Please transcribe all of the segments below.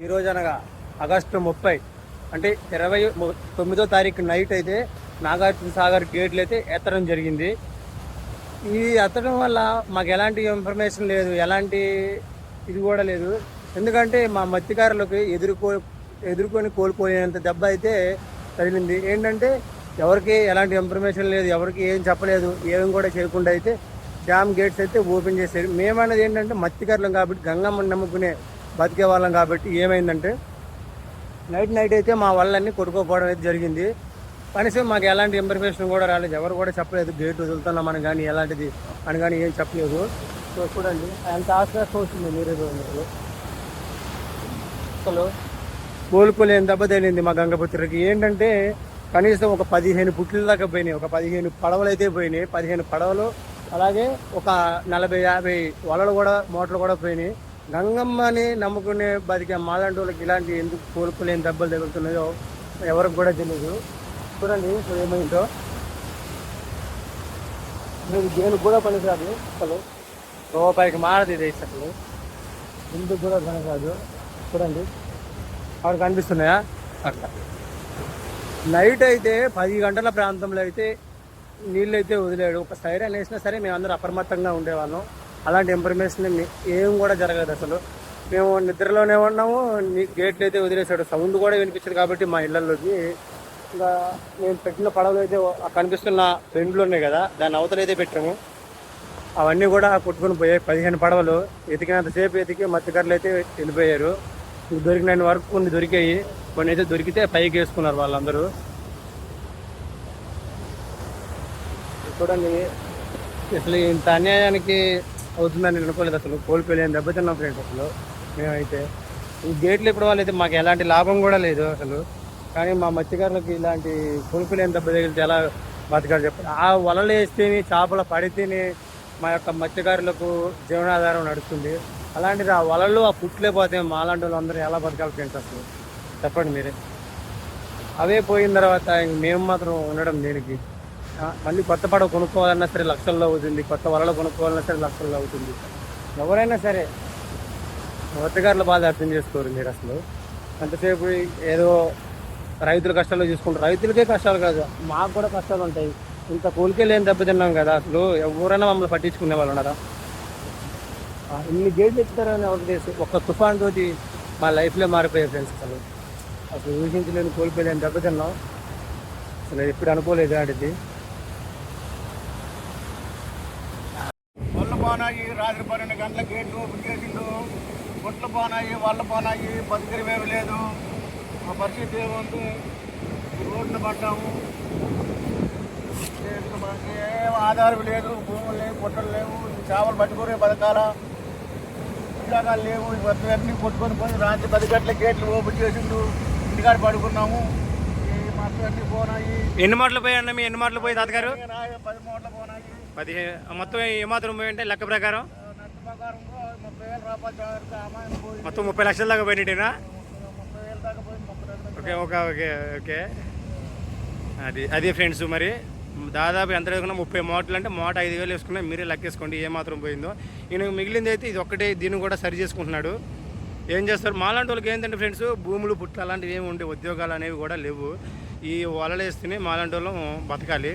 ఈరోజు అనగా ఆగస్టు 30 అంటే 29వ తారీఖు నైట్ అయితే నాగార్జున సాగర్ గేట్లు అయితే ఎత్తడం జరిగింది. ఈ ఎత్తడం వల్ల మాకు ఎలాంటి ఇన్ఫర్మేషన్ లేదు, ఎలాంటి ఇది కూడా లేదు. ఎందుకంటే మా మత్స్యకారులకు ఎదుర్కొని కోల్పోయేంత దెబ్బ అయితే తగిలింది. ఏంటంటే ఎవరికి ఎలాంటి ఇన్ఫర్మేషన్ లేదు, ఎవరికి ఏం చెప్పలేదు, ఏం కూడా చేయకుండా అయితే డ్యామ్ గేట్స్ అయితే ఓపెన్ చేశారు. మేమన్నది ఏంటంటే మత్స్యకారులం కాబట్టి, గంగమ్మని నమ్ముకునే బతికే వాళ్ళం కాబట్టి ఏమైందంటే నైట్ అయితే మా వాళ్ళన్నీ కొట్టుకోపోవడం అయితే జరిగింది. కనీసం మాకు ఎలాంటి ఇన్ఫర్మేషన్ కూడా రాలేదు, ఎవరు కూడా చెప్పలేదు గేట్ వదులుతున్నామని కానీ ఎలాంటిది అని కానీ ఏం చెప్పలేదు. సో చూడండి ఎంత ఆశ్వాసం వస్తుంది మీరే చూడండి. అసలు కోలుకోలేని దెబ్బ తేలింది మా గంగపుత్రికి. ఏంటంటే కనీసం ఒక 15 పుట్ల దాకా పోయినాయి, ఒక 15 పడవలు అయితే పోయినాయి. 15 పడవలు అలాగే ఒక 40-50 వలలు కూడా మోటార్లు కూడా పోయినాయి. గంగమ్మని నమ్ముకునే బతికే మాలాంటి వాళ్ళకి ఇలాంటి ఎందుకు కోలుకోలేని దెబ్బలు తగులుతున్నాయో ఎవరికి కూడా తెలియదు. చూడండి ఇప్పుడు ఏమైందో. మీరు దేనికి కూడా పనికిరాదు, అసలు రూపాయికి మారదు ఇది అసలు, ఎందుకు కూడా పనికిరాదు. చూడండి అక్కడ కనిపిస్తున్నాయా అట్లా. నైట్ అయితే 10 గంటల ప్రాంతంలో అయితే నీళ్ళు అయితే వదిలేడు. ఒక సైరన్ వేసినా సరే మేమందరూ అప్రమత్తంగా ఉండేవాళ్ళం. అలాంటి ఇన్ఫర్మేషన్ ఏం కూడా జరగదు అసలు. మేము నిద్రలోనే ఉన్నాము, గేట్లు అయితే వదిలేసాడు. సౌండ్ కూడా వినిపించదు కాబట్టి మా ఇళ్లలోకి. ఇంకా మేము పెట్టిన పడవలు అయితే కనిపిస్తున్న బెండ్లు ఉన్నాయి కదా, దాన్ని అవతలైతే పెట్టాము. అవన్నీ కూడా కొట్టుకుని పోయాయి. 15 పడవలు ఎతికినంతసేపు ఎతికి మత్స్యకారులు అయితే వెళ్ళిపోయారు. దొరికిన వరకు కొన్ని దొరికాయి, కొన్ని అయితే దొరికితే పైకి వేసుకున్నారు వాళ్ళందరూ. చూడండి అసలు ఇంత అన్యాయానికి అవుతుందని నేను అనుకోలేదు. అసలు కోల్పోలేని దెబ్బతిన్నాం ఫ్రెండ్స్. అసలు మేమైతే ఈ గేట్లు ఇప్పుడు వాళ్ళైతే మాకు ఎలాంటి లాభం కూడా లేదు అసలు. కానీ మా మత్స్యకారులకు ఇలాంటి కోల్పోలేని దెబ్బ తగిలితే ఎలా బతకాలి చెప్పండి. ఆ వలలు వేస్తేనే చేపలు పడితేనే మా యొక్క మత్స్యకారులకు జీవనాధారం నడుస్తుంది. అలాంటిది ఆ వలలు ఆ పుట్లే పోతే మాలాంటి వాళ్ళు అందరూ ఎలా బతకాలి ఫ్రెండ్స్ అసలు చెప్పండి మీరే. అవే పోయిన తర్వాత మేము మాత్రం ఉండడం దేనికి? మళ్ళీ కొత్త పడవ కొనుక్కోవాలన్నా సరే లక్షల్లో అవుతుంది, కొత్త వలలు కొనుక్కోవాలన్నా సరే లక్షల్లో అవుతుంది. ఎవరైనా సరే మత్స్యకారుల బాధ అర్థం చేసుకోరు మీరు అసలు. అంతసేపు ఏదో రైతుల కష్టాలు చూసుకుంటారు. రైతులకే కష్టాలు కాదు, మాకు కూడా కష్టాలు ఉంటాయి. ఇంత కోలికెళ్ళేని దెబ్బతిన్నాం కదా, అసలు ఎవరైనా మమ్మల్ని పట్టించుకునే వాళ్ళు ఉన్నారా? ఇన్ని గేట్లు ఎత్తారని ఎవరికి తెలుసు? ఒక్క తుఫాన్ తోటి మా లైఫ్లో మారిపోయాయి ఫ్రెండ్స్. అసలు ఊహించలేని కోల్పోలేని దెబ్బతిన్నాం. అసలు ఎప్పుడు అనుకోలేదు ఆడిది. వల్ల పోనాయి, రాత్రి 12 గంటల గేట్లు ఓపెన్ చేసిండు. గుట్లు పోనాయి, వల్ల పోనాయి, బతికిరివేవి లేదు. మా పరిస్థితి ఏముంది? రోడ్డున పడ్డాము. ఏం ఆధారం లేదు, భూములు లేవు, పుట్టలు లేవు, చేపలు పట్టుకునే బతకాల ఉద్యోగాలు లేవు. ఇవన్నీ కొట్టుకొని పోయి రాత్రి 10 గంటల గేట్లు ఓపెన్ చేసిండు. ఇంటికాడ పడుకున్నాము. ఈ మొత్తం అన్నీ పోనాయి. ఎన్ని మాటలు పోయాయి? మీ ఎన్ని మాటలు పోయి తాతగారు? 10 మూటలు పోనాయి. 15 మొత్తం ఏమాత్రం పోయింటే లెక్క ప్రకారం? లెక్క ప్రకారం 30,000 రూపాయలు పోయి మొత్తం 30 లక్షల దాకా పోయినట్టేనా? 30,000 దాకా పోయి 30,000. Okay okay okay okay. అది ఫ్రెండ్స్. మరి దాదాపు ఎంత వేసుకున్నా 30 మూటలు అంటే మూట 5,000 వేసుకున్నా మీరే లెక్కేసుకోండి ఏమాత్రం పోయిందో. ఈయన మిగిలింది అయితే ఇది ఒక్కటే, దీన్ని కూడా సరి చేసుకుంటున్నాడు. ఏం చేస్తారు మాలాంటి వాళ్ళకి ఏంటంటే ఫ్రెండ్స్, భూములు పుట్లు అలాంటివి ఏమి ఉండే, ఉద్యోగాలు అనేవి కూడా లేవు. ఈ వలలు వేస్తేనే మాలాంటి వాళ్ళం బతకాలి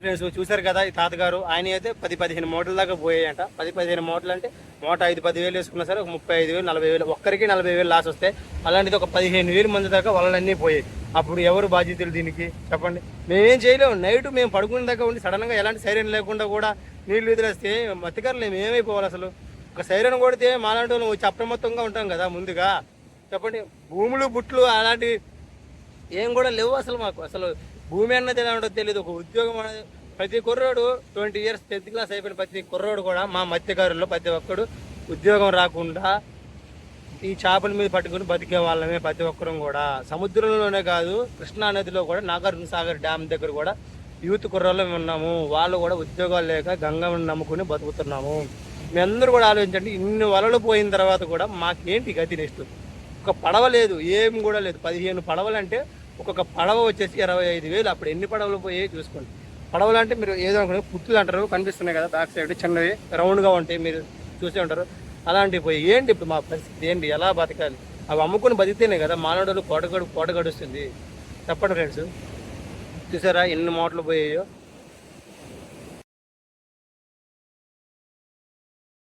ఫ్రెండ్స్. చూశారు కదా ఈ తాతగారు, ఆయన అయితే 10-15 మూటల దాకా పోయాయంట. 10-15 మూటలు అంటే మూట 5-10,000 వేసుకున్నా సరే ఒక 35,000 40,000, ఒక్కరికి 40,000 లాస్ వస్తే అలాంటిది ఒక 15,000 మంది దాకా వలలన్నీ పోయాయి. అప్పుడు ఎవరు బాధ్యతలు దీనికి చెప్పండి? మేమేం చేయలేము. నైట్ మేము పడుకునే దాకా ఉండి సడన్గా ఎలాంటి సైరన్ లేకుండా కూడా నీళ్లు వదిలేస్తే మత్స్యకారులు మేము ఏమైపోవాలి అసలు? ఒక సైరన్ కొడితే మాలాంటి వాళ్ళు వచ్చి అప్రమత్తంగా ఉంటాం కదా ముందుగా చెప్పండి. భూములు బుట్లు అలాంటి ఏం కూడా లేవు అసలు మాకు. అసలు భూమి అన్నది ఎలా ఉండదో తెలియదు. ఒక ఉద్యోగం అనేది ప్రతి కుర్రోడు 20 years 10th క్లాస్ అయిపోయిన ప్రతి కుర్రోడు కూడా మా మత్స్యకారుల్లో ప్రతి ఒక్కడు ఉద్యోగం రాకుండా ఈ చేపల మీద పట్టుకుని బతికే వాళ్ళమే ప్రతి ఒక్కరం కూడా. సముద్రంలోనే కాదు, కృష్ణా నదిలో కూడా నాగార్జున సాగర్ డ్యామ్ దగ్గర కూడా యూత్ కుర్రోళ్ళు ఉన్నాము. వాళ్ళు కూడా ఉద్యోగాలు లేక గంగమ్మని నమ్ముకుని బతుకుతున్నాము. మీ అందరూ కూడా ఆలోచించండి. ఇన్ని వలలు పోయిన తర్వాత కూడా మాకేంటి గతి నెక్స్ట్? ఒక పడవ లేదు, ఏం కూడా లేదు. 15 పడవలు అంటే ఒక్కొక్క పడవ వచ్చేసి 25,000. అప్పుడు ఎన్ని పడవలు పోయాయి చూసుకోండి. పడవలు అంటే మీరు ఏదో అనుకునే పుట్టులు అంటారు, కనిపిస్తున్నాయి కదా బ్యాక్ సైడ్ చిన్నవి రౌండ్గా ఉంటాయి. మీరు చూసే ఉంటారు. అలాంటివి పోయి ఏంటి ఇప్పుడు మా పరిస్థితి ఏంటి, ఎలా బతకాలి? అవి అమ్ముకుని బతికితేనే కదా మానవుడు పూట గడుస్తుంది. చెప్పండి ఫ్రెండ్స్, చూసారా ఎన్ని మోటార్లు పోయాయో.